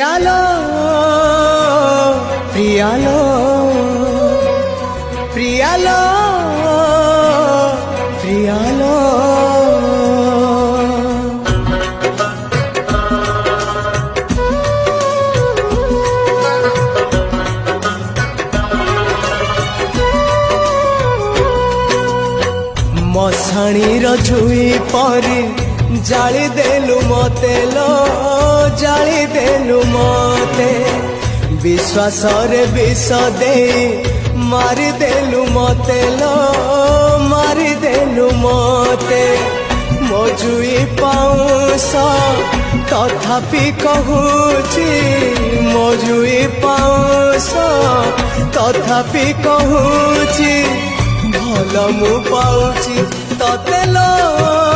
प्रियालो प्रियालो प्रियालो प्रियालो मशाणी रुई परी जाली देलु मते लो जाली देलु मते विश्वास रे विष दे मारी देलु मते लो मारी देलु मते मजुई पाउस तथापि कहूची मजुई पाउस तथापि कहूची भल मु पाउची तते लो